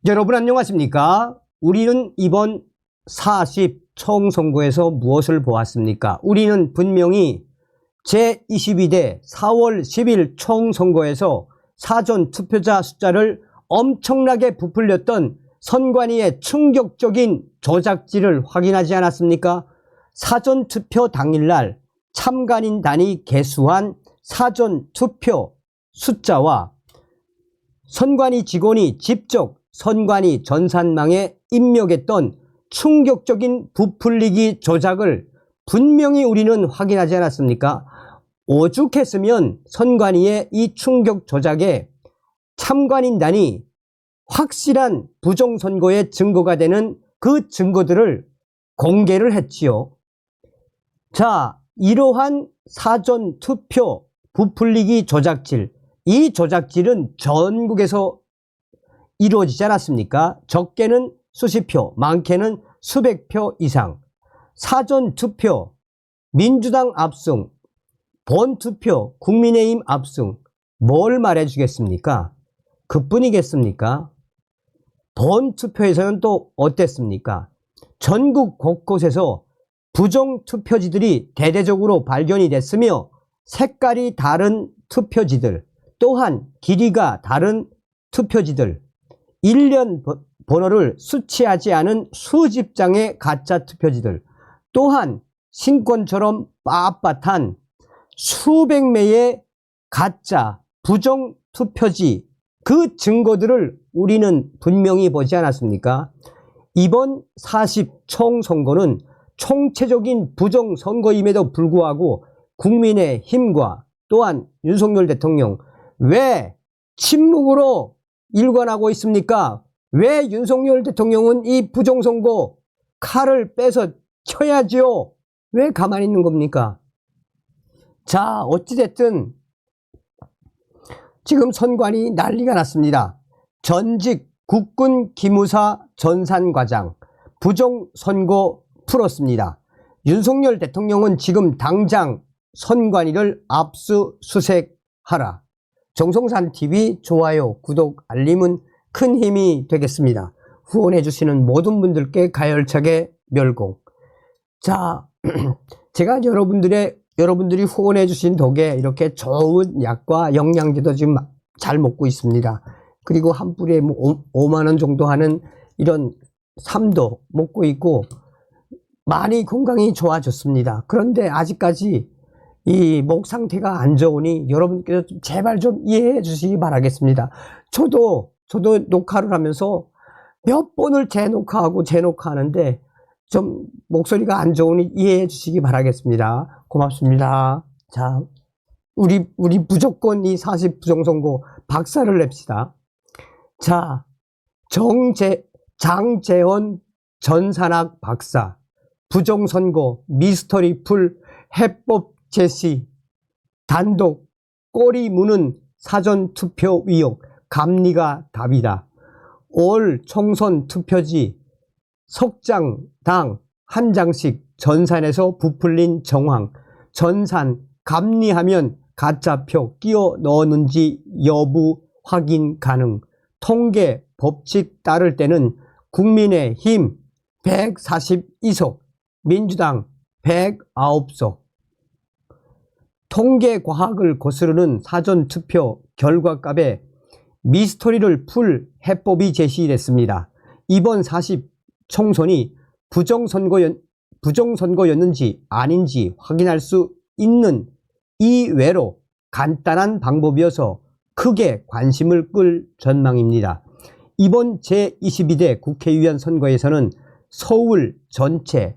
여러분 안녕하십니까? 우리는 이번 40 총선거에서 무엇을 보았습니까? 우리는 분명히 제22대 4월 10일 총선거에서 사전투표자 숫자를 엄청나게 부풀렸던 선관위의 충격적인 조작질을 확인하지 않았습니까? 사전투표 당일날 참관인단이 개수한 사전투표 숫자와 선관위 직원이 직접 선관위 전산망에 입력했던 충격적인 부풀리기 조작을 분명히 우리는 확인하지 않았습니까? 오죽했으면 선관위의 이 충격 조작에 참관인단이 확실한 부정선거의 증거가 되는 그 증거들을 공개를 했지요. 자, 이러한 사전투표 부풀리기 조작질, 이 조작질은 전국에서 이루어지지 않았습니까? 적게는 수십 표, 많게는 수백 표 이상. 사전투표, 민주당 압승, 본투표, 국민의힘 압승. 뭘 말해주겠습니까? 그뿐이겠습니까? 본투표에서는 또 어땠습니까? 전국 곳곳에서 부정투표지들이 대대적으로 발견이 됐으며 색깔이 다른 투표지들, 또한 길이가 다른 투표지들, 일련 번호를 수치하지 않은 수십 장의 가짜 투표지들, 또한 신권처럼 빳빳한 수백 매의 가짜 부정 투표지, 그 증거들을 우리는 분명히 보지 않았습니까? 이번 40 총선거는 총체적인 부정선거임에도 불구하고 국민의힘과 또한 윤석열 대통령 왜 침묵으로 일관하고 있습니까? 왜 윤석열 대통령은 이 부정선거 칼을 빼서 쳐야지요? 왜 가만히 있는 겁니까? 자, 어찌됐든 지금 선관위 난리가 났습니다. 전직 국군 기무사 전산과장 부정선거 풀었습니다. 윤석열 대통령은 지금 당장 선관위를 압수수색하라. 정성산TV 좋아요, 구독, 알림은 큰 힘이 되겠습니다. 후원해주시는 모든 분들께 가열차게 멸공. 자, 제가 여러분들이 후원해주신 덕에 이렇게 좋은 약과 영양제도 지금 잘 먹고 있습니다. 그리고 한 뿌리에 5만원 정도 하는 이런 삶도 먹고 있고 많이 건강이 좋아졌습니다. 그런데 아직까지 이 목 상태가 안 좋으니 여러분께서 제발 좀 이해해 주시기 바라겠습니다. 저도 녹화를 하면서 몇 번을 재녹화하는데 좀 목소리가 안 좋으니 이해해 주시기 바라겠습니다. 고맙습니다. 자, 우리 무조건 이 40 부정선거 박살을 냅시다. 자, 장재헌 전산학 박사 부정선거 미스터리 풀 해법 제시 단독 꼬리 무는 사전투표 의혹 감리가 답이다. 올 총선 투표지 석장당 한 장씩 전산에서 부풀린 정황, 전산 감리하면 가짜표 끼워 넣었는지 여부 확인 가능. 통계 법칙 따를 때는 국민의힘 142석, 민주당 109석. 통계 과학을 거스르는 사전투표 결과값에 미스터리를 풀 해법이 제시됐습니다. 이번 40 총선이 부정선거였는지 아닌지 확인할 수 있는 이외로 간단한 방법이어서 크게 관심을 끌 전망입니다. 이번 제22대 국회의원 선거에서는 서울 전체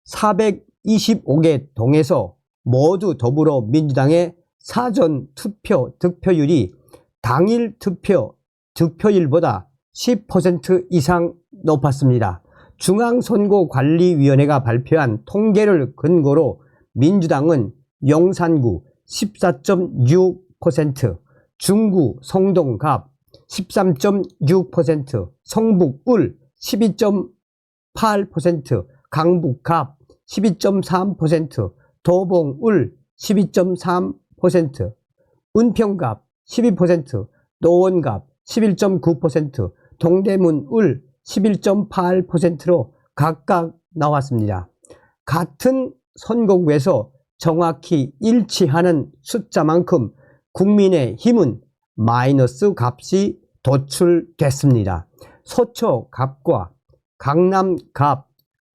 425개 동에서 모두 더불어민주당의 사전투표 득표율이 당일 득표율보다 10% 이상 높았습니다. 중앙선거관리위원회가 발표한 통계를 근거로 민주당은 용산구 14.6%, 중구 성동갑 13.6%, 성북 울 12.8%, 강북갑 12.3%, 도봉 울 12.3%, 은평갑 12%, 노원갑 11.9%, 동대문 을 11.8%로 각각 나왔습니다. 같은 선거구에서 정확히 일치하는 숫자만큼 국민의힘은 마이너스 값이 도출됐습니다. 서초갑과 강남갑,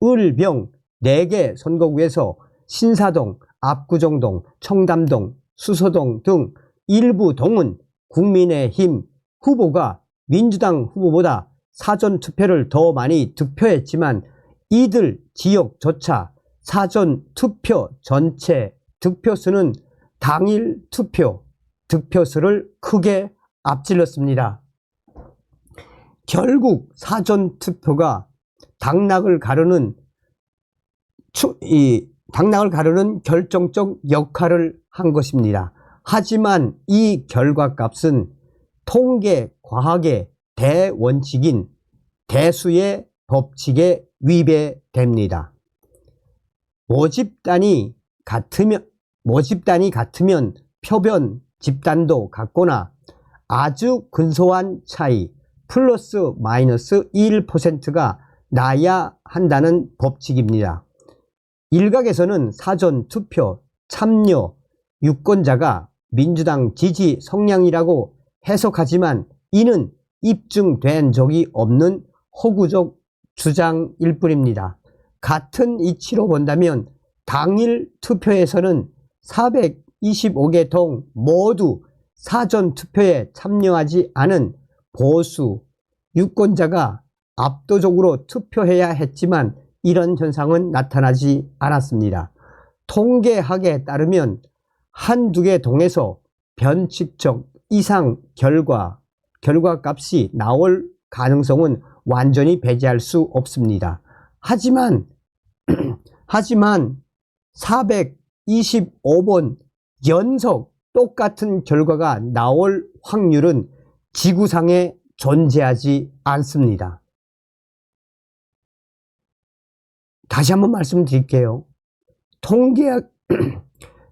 을병 4개 선거구에서 신사동, 압구정동, 청담동, 수서동 등 일부 동은 국민의힘 후보가 민주당 후보보다 사전투표를 더 많이 득표했지만 이들 지역조차 사전투표 전체 득표수는 당일 투표 득표수를 크게 앞질렀습니다. 결국 사전투표가 당락을 가르는 결정적 역할을 한 것입니다. 하지만 이 결과값은 통계 과학의 대원칙인 대수의 법칙에 위배됩니다. 모집단이 같으면 표본 집단도 같거나 아주 근소한 차이 플러스 마이너스 1%가 나야 한다는 법칙입니다. 일각에서는 사전투표 참여 유권자가 민주당 지지 성향이라고 해석하지만 이는 입증된 적이 없는 허구적 주장일 뿐입니다. 같은 이치로 본다면 당일 투표에서는 425개 동 모두 사전투표에 참여하지 않은 보수 유권자가 압도적으로 투표해야 했지만 이런 현상은 나타나지 않았습니다. 통계학에 따르면 한두 개 동에서 변칙적 이상 결과값이 나올 가능성은 완전히 배제할 수 없습니다. 하지만 425번 연속 똑같은 결과가 나올 확률은 지구상에 존재하지 않습니다. 다시 한번 말씀드릴게요.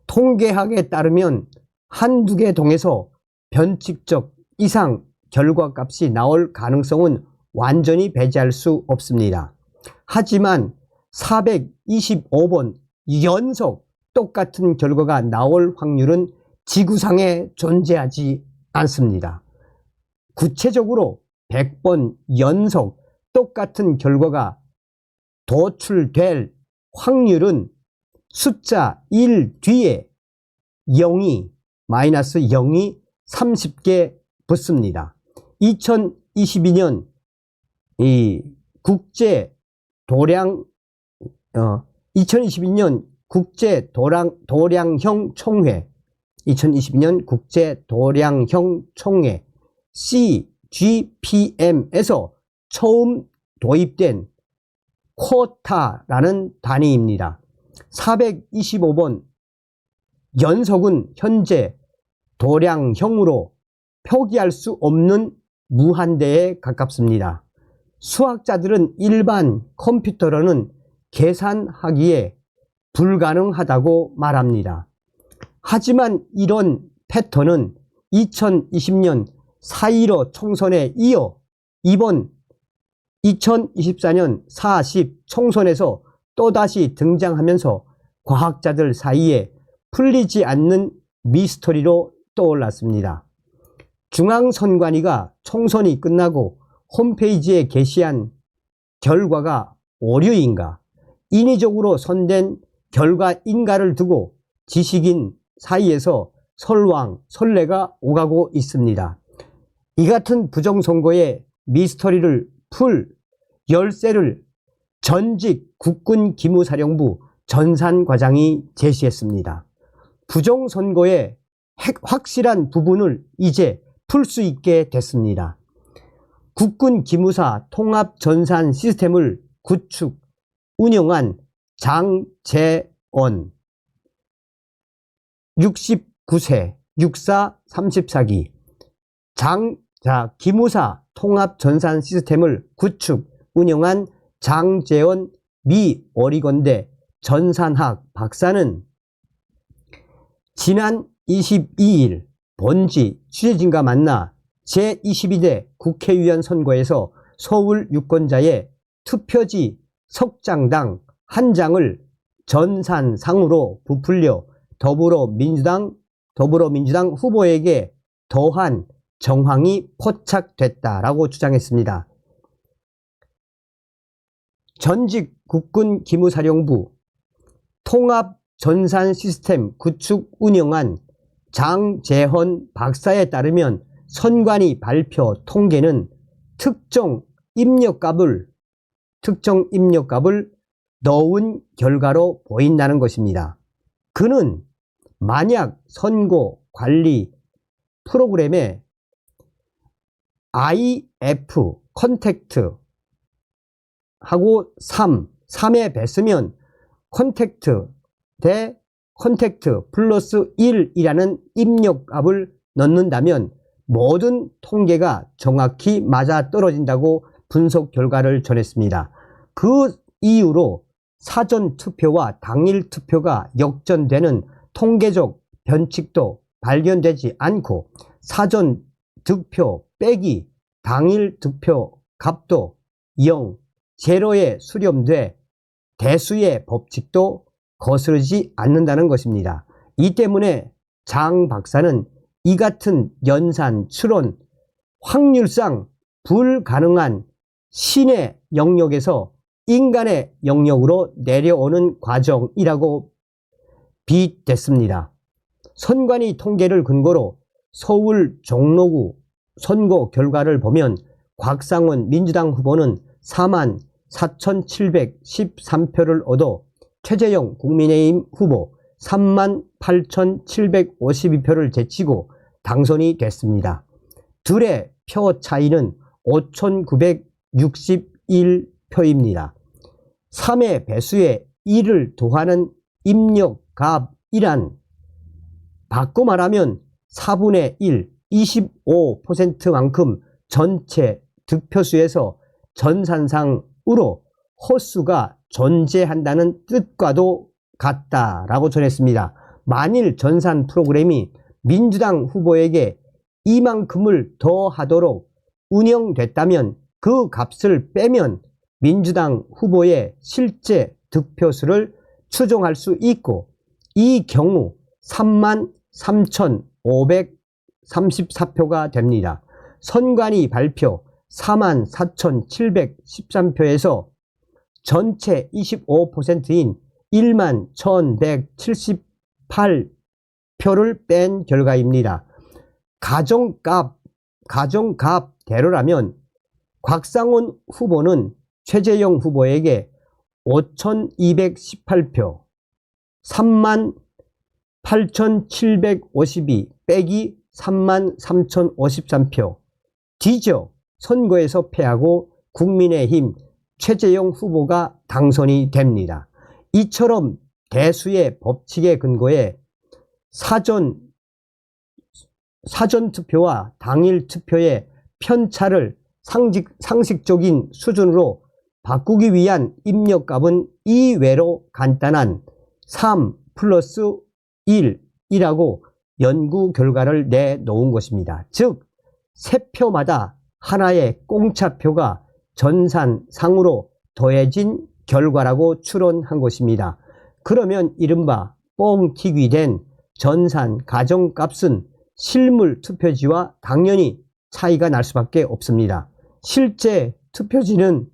통계학에 따르면 한두 개 동에서 변칙적 이상 결과값이 나올 가능성은 완전히 배제할 수 없습니다. 하지만 425번 연속 똑같은 결과가 나올 확률은 지구상에 존재하지 않습니다. 구체적으로 100번 연속 똑같은 결과가 도출될 확률은 숫자 1 뒤에 0이 마이너스 0이 30개 붙습니다. 2022년 국제 도량형 총회 2022년 국제 도량형 총회 CGPM에서 처음 도입된 쿼타라는 단위입니다. 425번 연속은 현재 도량형으로 표기할 수 없는 무한대에 가깝습니다. 수학자들은 일반 컴퓨터로는 계산하기에 불가능하다고 말합니다. 하지만 이런 패턴은 2020년 4.15 총선에 이어 이번 2024년 40 총선에서 또다시 등장하면서 과학자들 사이에 풀리지 않는 미스터리로 떠올랐습니다. 중앙선관위가 총선이 끝나고 홈페이지에 게시한 결과가 오류인가, 인위적으로 선된 결과인가를 두고 지식인 사이에서 설왕설래가 오가고 있습니다. 이 같은 부정선거의 미스터리를 풀 열쇠를 전직 국군기무사령부 전산과장이 제시했습니다. 부정선거의 확실한 부분을 이제 풀 수 있게 됐습니다. 국군기무사 통합전산 시스템을 구축, 운영한 장재원 69세 육사 34기 기무사 통합전산 시스템을 구축, 운영한 장재원 미 어리건대 전산학 박사는 지난 22일 본지 취재진과 만나 제22대 국회의원 선거에서 서울 유권자의 투표지 석장당 한 장을 전산상으로 부풀려 더불어민주당 후보에게 더한 정황이 포착됐다라고 주장했습니다. 전직 국군 기무사령부 통합 전산 시스템 구축 운영한 장재헌 박사에 따르면 선관위 발표 통계는 특정 입력값을 넣은 결과로 보인다는 것입니다. 그는 만약 선거 관리 프로그램에 IF 컨택트 하고 3에 뱉으면 컨택트 대 컨택트 플러스 1이라는 입력값을 넣는다면 모든 통계가 정확히 맞아떨어진다고 분석 결과를 전했습니다. 그 이후로 사전투표와 당일투표가 역전되는 통계적 변칙도 발견되지 않고 사전득표 빼기 당일투표 값도 0, 제로에 수렴돼 대수의 법칙도 거스르지 않는다는 것입니다. 이 때문에 장 박사는 이 같은 연산 추론 확률상 불가능한 신의 영역에서 인간의 영역으로 내려오는 과정이라고 비댔습니다. 선관위 통계를 근거로 서울 종로구 선거 결과를 보면 곽상원 민주당 후보는 44,713표를 얻어 최재형 국민의힘 후보 38,752표를 제치고 당선이 됐습니다. 둘의 표 차이는 5,961표입니다. 3의 배수에 1을 더하는 입력값이란 바꿔 말하면 4분의 1, 25%만큼 전체 득표수에서 전산상으로 허수가 존재한다는 뜻과도 같다라고 전했습니다. 만일 전산 프로그램이 민주당 후보에게 이만큼을 더 하도록 운영됐다면 그 값을 빼면 민주당 후보의 실제 득표수를 추정할 수 있고 이 경우 33,534표가 됩니다. 선관위 발표 44,713표에서 전체 25%인 11,178표를 뺀 결과입니다. 가정값대로라면 곽상원 후보는 최재형 후보에게 5,218표, 38,752 빼기 33,053표 뒤져 선거에서 패하고 국민의힘 최재형 후보가 당선이 됩니다. 이처럼 대수의 법칙에 근거해 사전투표와 당일투표의 편차를 상식적인 수준으로 바꾸기 위한 입력값은 이외로 간단한 3 플러스 1이라고 연구 결과를 내놓은 것입니다. 즉, 세 표마다 하나의 공차표가 전산상으로 더해진 결과라고 추론한 것입니다. 그러면 이른바 뻥튀기 된 전산 가정값은 실물 투표지와 당연히 차이가 날 수밖에 없습니다. 실제 투표지는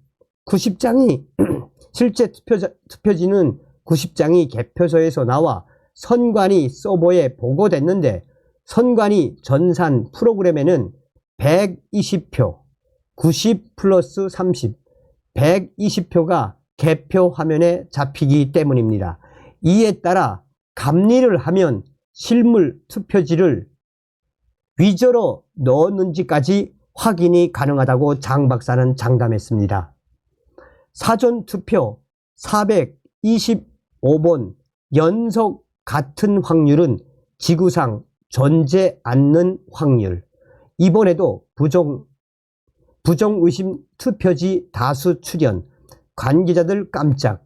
90장이 개표소에서 나와 선관위 서버에 보고됐는데 선관위 전산 프로그램에는 120표, 90 플러스 30, 120표가 개표 화면에 잡히기 때문입니다. 이에 따라 감리를 하면 실물 투표지를 위저로 넣었는지까지 확인이 가능하다고 장 박사는 장담했습니다. 사전투표 425번 연속 같은 확률은 지구상 존재 않는 확률. 이번에도 부정의심 투표지 다수 출현, 관계자들 깜짝,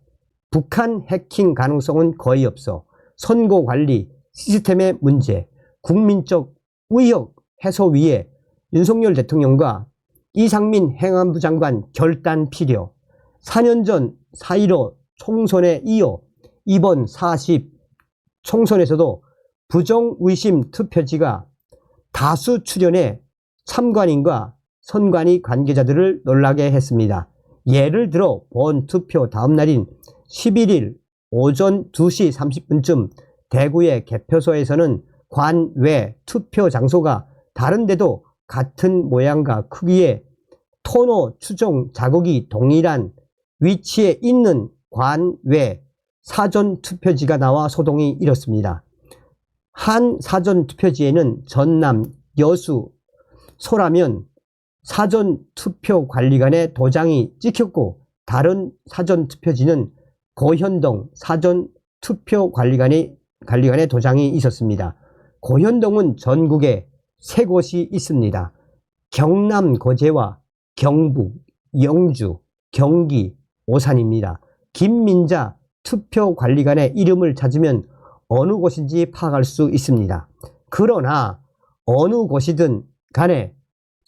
북한 해킹 가능성은 거의 없어, 선거관리 시스템의 문제, 국민적 의혹 해소 위해 윤석열 대통령과 이상민 행안부 장관 결단 필요. 4년 전 4.15 총선에 이어 이번 40 총선에서도 부정의심 투표지가 다수 출연해 참관인과 선관위 관계자들을 놀라게 했습니다. 예를 들어 본 투표 다음 날인 11일 오전 2시 30분쯤 대구의 개표소에서는 관 외 투표 장소가 다른데도 같은 모양과 크기의 토너 추종 자국이 동일한 위치에 있는 관 외 사전 투표지가 나와 소동이 일었습니다. 한 사전 투표지에는 전남, 여수, 소라면 사전 투표 관리관의 도장이 찍혔고 다른 사전 투표지는 고현동 사전 투표 관리관의 도장이 있었습니다. 고현동은 전국에 3곳이 있습니다. 경남 거제와 경북, 영주, 경기, 오산입니다. 김민자 투표관리관의 이름을 찾으면 어느 곳인지 파악할 수 있습니다. 그러나 어느 곳이든 간에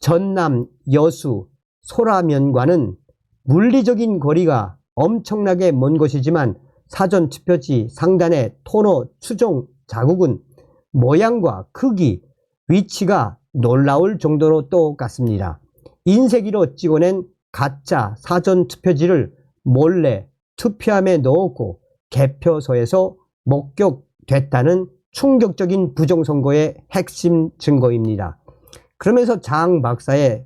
전남, 여수, 소라면과는 물리적인 거리가 엄청나게 먼 곳이지만 사전투표지 상단의 토너 추종 자국은 모양과 크기, 위치가 놀라울 정도로 똑같습니다. 인쇄기로 찍어낸 가짜 사전투표지를 몰래 투표함에 넣었고 개표소에서 목격됐다는 충격적인 부정선거의 핵심 증거입니다. 그러면서 장 박사의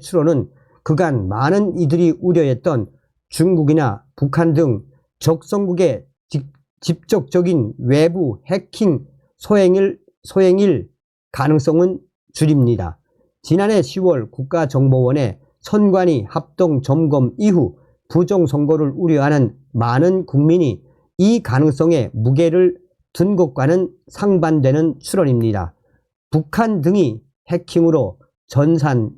추론은 그간 많은 이들이 우려했던 중국이나 북한 등 적성국의 직접적인 외부 해킹 소행일 가능성은 줄입니다. 지난해 10월 국가정보원의 선관위 합동 점검 이후 부정선거를 우려하는 많은 국민이 이 가능성에 무게를 둔 것과는 상반되는 추론입니다. 북한 등이 해킹으로 전산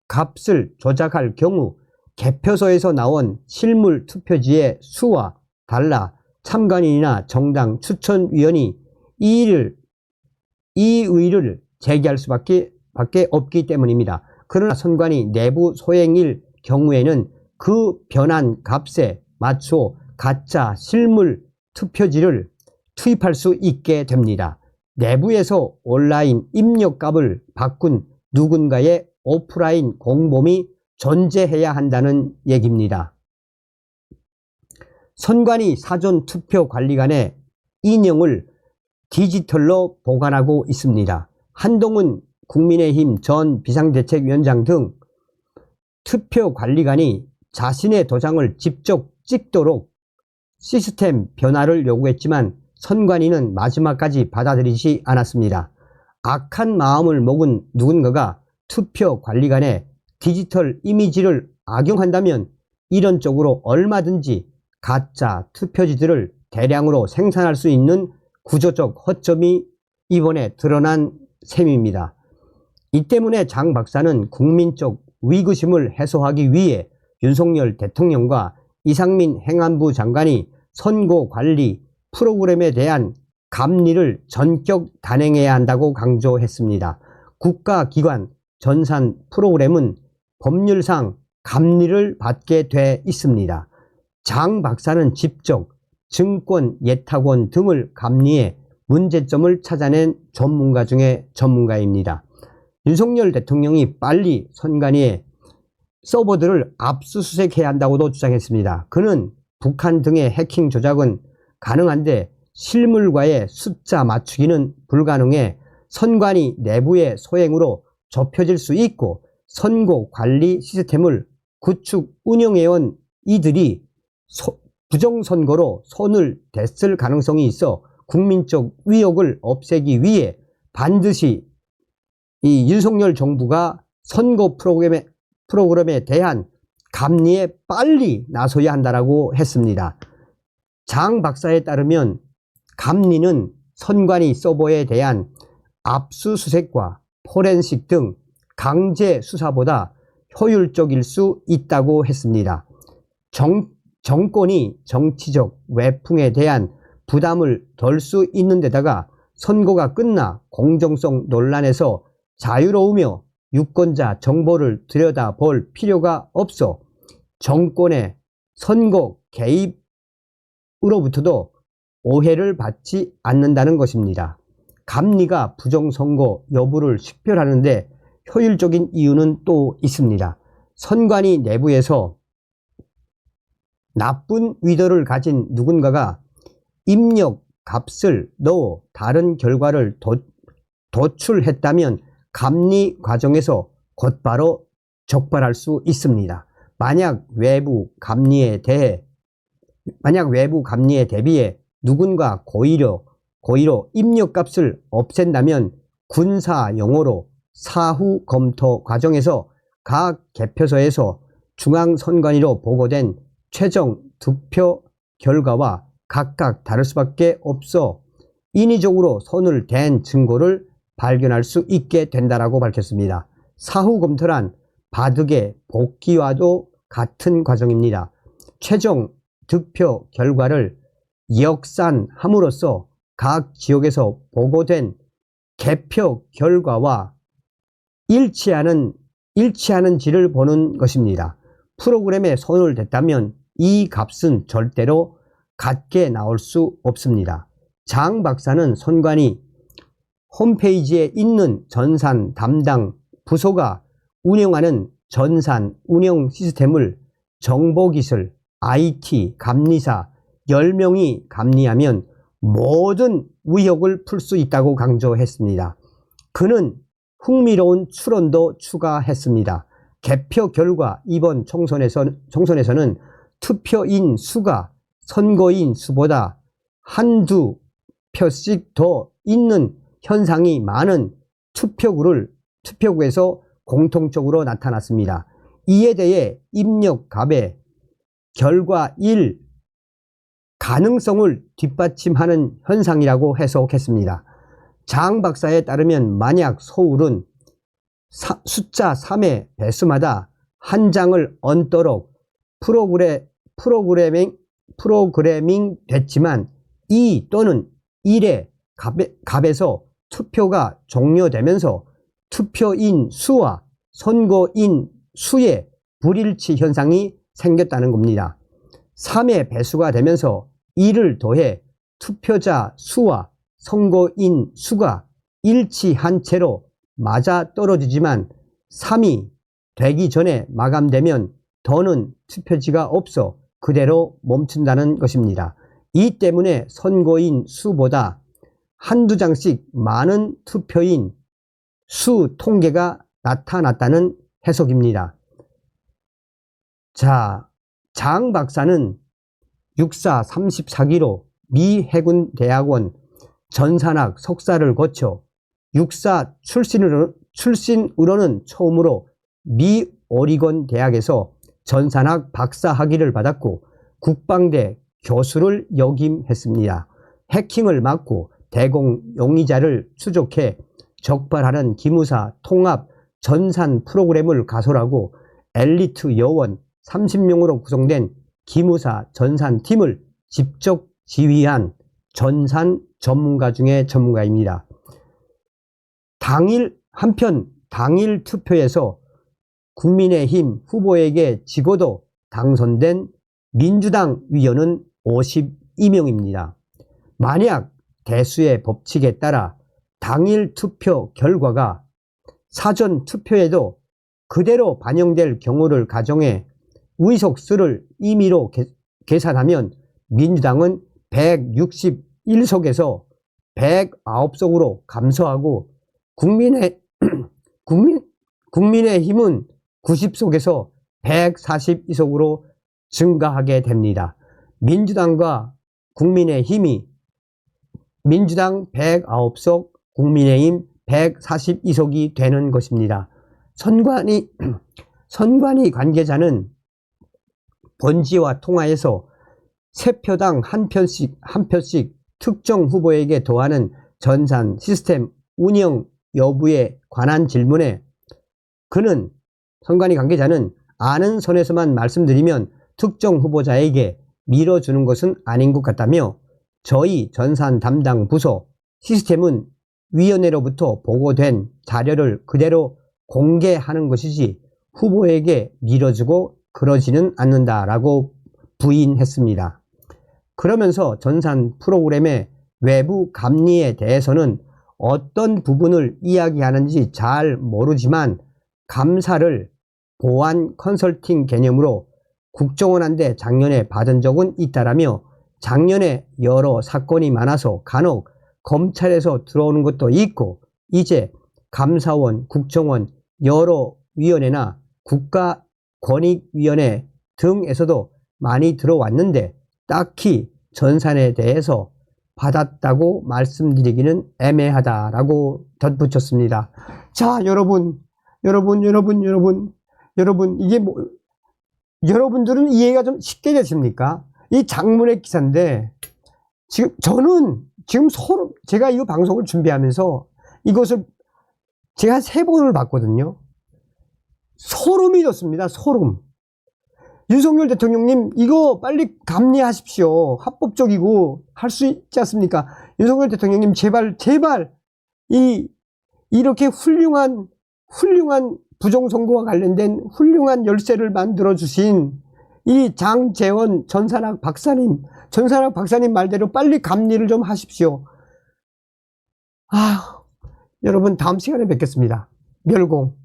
값을 조작할 경우 개표소에서 나온 실물 투표지의 수와 달라 참관인이나 정당 추천위원이 이 의의를 제기할 수밖에 없기 때문입니다. 그러나 선관위 내부 소행일 경우에는 그 변한 값에 맞춰 가짜 실물 투표지를 투입할 수 있게 됩니다. 내부에서 온라인 입력값을 바꾼 누군가의 오프라인 공범이 존재해야 한다는 얘기입니다. 선관위 사전투표관리관의 인형을 디지털로 보관하고 있습니다. 한동훈 국민의힘 전 비상대책위원장 등 투표관리관이 자신의 도장을 직접 찍도록 시스템 변화를 요구했지만 선관위는 마지막까지 받아들이지 않았습니다. 악한 마음을 먹은 누군가가 투표관리관의 디지털 이미지를 악용한다면 이런 쪽으로 얼마든지 가짜 투표지들을 대량으로 생산할 수 있는 구조적 허점이 이번에 드러난 셈입니다. 이 때문에 장 박사는 국민적 위기심을 해소하기 위해 윤석열 대통령과 이상민 행안부 장관이 선거관리 프로그램에 대한 감리를 전격 단행해야 한다고 강조했습니다. 국가기관 전산 프로그램은 법률상 감리를 받게 돼 있습니다. 장 박사는 직접 증권 예탁원 등을 감리해 문제점을 찾아낸 전문가 중에 전문가입니다. 윤석열 대통령이 빨리 선관위의 서버들을 압수수색해야 한다고도 주장했습니다. 그는 북한 등의 해킹 조작은 가능한데 실물과의 숫자 맞추기는 불가능해 선관위 내부의 소행으로 좁혀질 수 있고 선거 관리 시스템을 구축 운영해온 이들이 부정선거로 손을 댔을 가능성이 있어 국민적 위협을 없애기 위해 반드시 이 윤석열 정부가 선거 프로그램에 대한 감리에 빨리 나서야 한다고 했습니다. 장 박사에 따르면 감리는 선관위 서버에 대한 압수수색과 포렌식 등 강제 수사보다 효율적일 수 있다고 했습니다. 정권이 정치적 외풍에 대한 부담을 덜 수 있는 데다가 선거가 끝나 공정성 논란에서 자유로우며 유권자 정보를 들여다볼 필요가 없어 정권의 선거 개입으로부터도 오해를 받지 않는다는 것입니다. 감리가 부정선거 여부를 식별하는데 효율적인 이유는 또 있습니다. 선관위 내부에서 나쁜 의도를 가진 누군가가 입력 값을 넣어 다른 결과를 도출했다면 감리 과정에서 곧바로 적발할 수 있습니다. 만약 외부 감리에 대비해 누군가 고의로 입력값을 없앤다면 군사 용어로 사후 검토 과정에서 각 개표소에서 중앙선관위로 보고된 최종 득표 결과와 각각 다를 수밖에 없어 인위적으로 손을 댄 증거를 발견할 수 있게 된다라고 밝혔습니다. 사후 검토란 바둑의 복귀와도 같은 과정입니다. 최종 득표 결과를 역산함으로써 각 지역에서 보고된 개표 결과와 일치하는지를 보는 것입니다. 프로그램에 손을 댔다면 이 값은 절대로 같게 나올 수 없습니다. 장 박사는 선관위 홈페이지에 있는 전산 담당 부서가 운영하는 전산 운영 시스템을 정보기술, IT, 감리사 10명이 감리하면 모든 의혹을 풀 수 있다고 강조했습니다. 그는 흥미로운 추론도 추가했습니다. 개표 결과 이번 총선에서는 투표인 수가 선거인 수보다 한두 표씩 더 있는 현상이 많은 투표구에서 공통적으로 나타났습니다. 이에 대해 입력값의 결과 1 가능성을 뒷받침하는 현상이라고 해석했습니다. 장 박사에 따르면 만약 서울은 숫자 3의 배수마다 한 장을 얹도록 프로그래밍 됐지만 2 또는 1의 값에서 투표가 종료되면서 투표인 수와 선거인 수의 불일치 현상이 생겼다는 겁니다. 3의 배수가 되면서 2를 더해 투표자 수와 선거인 수가 일치한 채로 맞아 떨어지지만 3이 되기 전에 마감되면 더는 투표지가 없어 그대로 멈춘다는 것입니다. 이 때문에 선거인 수보다 한두 장씩 많은 투표인 수 통계가 나타났다는 해석입니다. 자, 장 박사는 육사 34기로 미 해군대학원 전산학 석사를 거쳐 육사 출신으로는 처음으로 미 오리건 대학에서 전산학 박사 학위를 받았고 국방대 교수를 역임했습니다. 해킹을 막고 대공 용의자를 추적해 적발하는 기무사 통합 전산 프로그램을 가설하고 엘리트 요원 30명으로 구성된 기무사 전산팀을 직접 지휘한 전산 전문가 중에 전문가입니다. 한편 당일 투표에서 국민의힘 후보에게 지고도 당선된 민주당 위원은 52명입니다. 만약 대수의 법칙에 따라 당일 투표 결과가 사전 투표에도 그대로 반영될 경우를 가정해 의석수를 임의로 계산하면 민주당은 161석에서 109석으로 감소하고 국민의힘은 90석에서 142석으로 증가하게 됩니다. 민주당과 국민의힘이 민주당 109석, 국민의힘 142석이 되는 것입니다. 선관위 관계자는 번지와 통화에서 세 표당 한 표씩 특정 후보에게 더하는 전산 시스템 운영 여부에 관한 질문에 선관위 관계자는 아는 선에서만 말씀드리면 특정 후보자에게 밀어주는 것은 아닌 것 같다며 저희 전산 담당 부서 시스템은 위원회로부터 보고된 자료를 그대로 공개하는 것이지 후보에게 밀어주고 그러지는 않는다라고 부인했습니다. 그러면서 전산 프로그램의 외부 감리에 대해서는 어떤 부분을 이야기하는지 잘 모르지만 감사를 보안 컨설팅 개념으로 국정원한테 작년에 받은 적은 있다라며 작년에 여러 사건이 많아서 간혹 검찰에서 들어오는 것도 있고 이제 감사원, 국정원, 여러 위원회나 국가권익위원회 등에서도 많이 들어왔는데 딱히 전산에 대해서 받았다고 말씀드리기는 애매하다라고 덧붙였습니다. 자, 여러분, 이게 뭐, 여러분들은 이해가 좀 쉽게 되십니까? 이 장문의 기사인데, 지금 제가 이 방송을 준비하면서 이것을 제가 3번을 봤거든요. 소름이 돋습니다. 소름. 윤석열 대통령님, 이거 빨리 감리하십시오. 합법적이고 할 수 있지 않습니까? 윤석열 대통령님, 제발, 이렇게 훌륭한 부정선거와 관련된 훌륭한 열쇠를 만들어주신 이 장제원 전산학 박사님 말대로 빨리 감리를 좀 하십시오. 여러분, 다음 시간에 뵙겠습니다. 멸공.